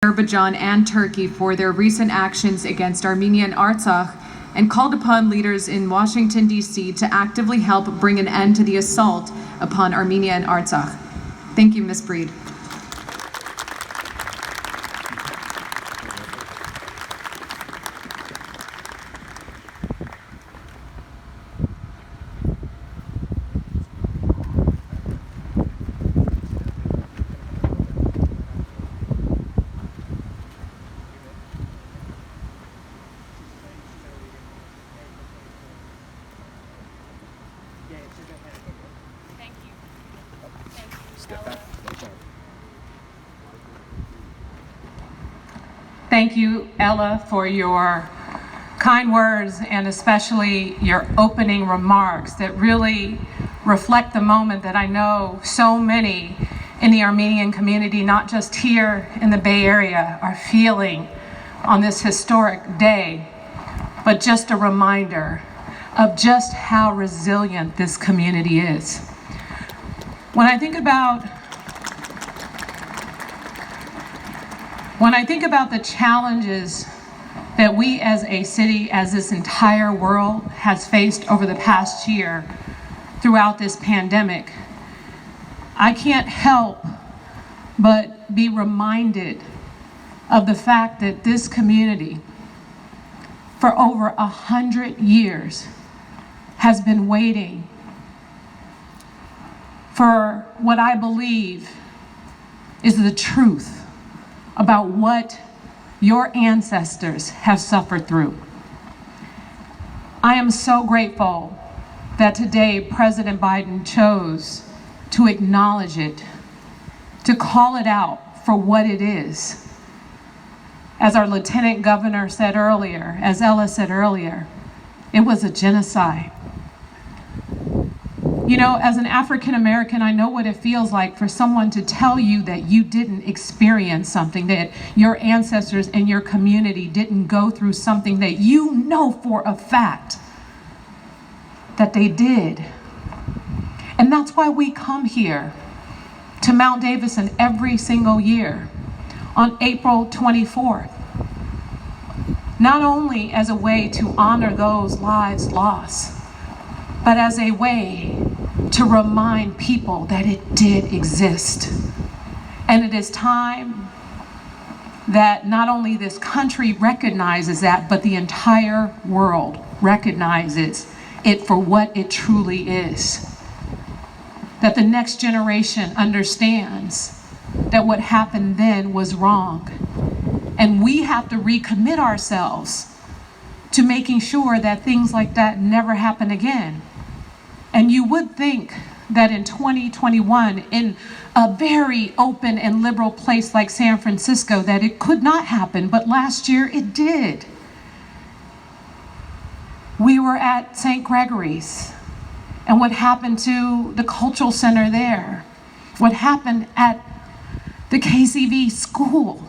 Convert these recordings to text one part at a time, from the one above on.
Azerbaijan and Turkey for their recent actions against Armenian Artsakh and called upon leaders in Washington, D.C. to actively help bring an end to the assault upon Armenia and Artsakh. Thank you, Ms. Breed. Thank you, Ella, for your kind words and especially your opening remarks that really reflect the moment that I know so many in the Armenian community, not just here in the Bay Area, are feeling on this historic day, but just a reminder of just how resilient this community is. When I think about the challenges that we as a city, as this entire world has faced over the past year throughout this pandemic, I can't help but be reminded of the fact that this community for over 100 years has been waiting for what I believe is the truth about what your ancestors have suffered through. I am so grateful that today President Biden chose to acknowledge it, to call it out for what it is. As our Lieutenant Governor said earlier, as Ella said earlier, it was a genocide. You know, as an African American, I know what it feels like for someone to tell you that you didn't experience something, that your ancestors and your community didn't go through something that you know for a fact that they did. And that's why we come here to Mount Davidson every single year on April 24th. Not only as a way to honor those lives lost, but as a way to remind people that it did exist. And it is time that not only this country recognizes that, but the entire world recognizes it for what it truly is. That the next generation understands that what happened then was wrong. And we have to recommit ourselves to making sure that things like that never happen again. And you would think that in 2021, in a very open and liberal place like San Francisco, that it could not happen, but last year it did. We were at St. Gregory's, and what happened to the cultural center there, what happened at the KCV school,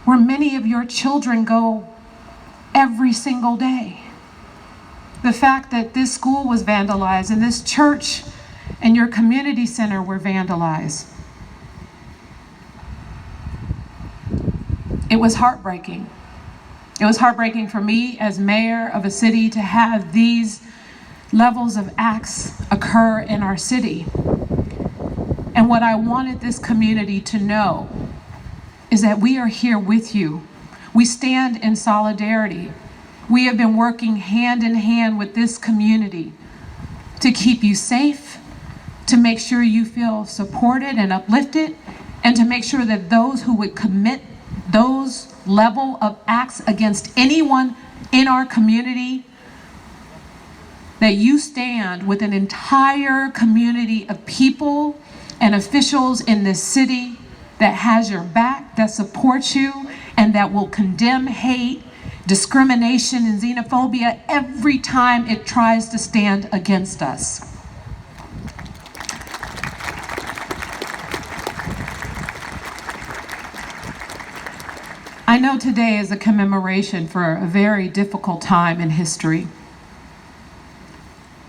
where many of your children go every single day. The fact that this school was vandalized and this church and your community center were vandalized. It was heartbreaking. It was heartbreaking for me as mayor of a city to have these levels of acts occur in our city. And what I wanted this community to know is that we are here with you. We stand in solidarity. We have been working hand in hand with this community to keep you safe, to make sure you feel supported and uplifted, and to make sure that those who would commit those level of acts against anyone in our community, that you stand with an entire community of people and officials in this city that has your back, that supports you, and that will condemn hate, discrimination, and xenophobia every time it tries to stand against us. I know today is a commemoration for a very difficult time in history,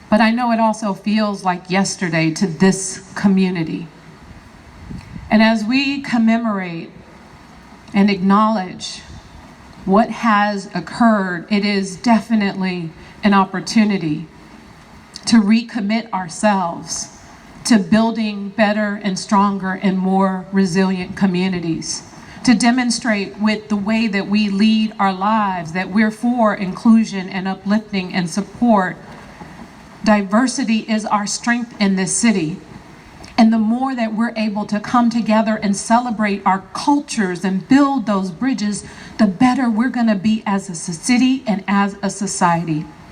but I know it also feels like yesterday to this community. And as we commemorate and acknowledge what has occurred, it is definitely an opportunity to recommit ourselves to building better and stronger and more resilient communities, to demonstrate with the way that we lead our lives that we're for inclusion and uplifting and support. Diversity is our strength in this city. And the more that we're able to come together and celebrate our cultures and build those bridges, the better we're going to be as a city and as a society.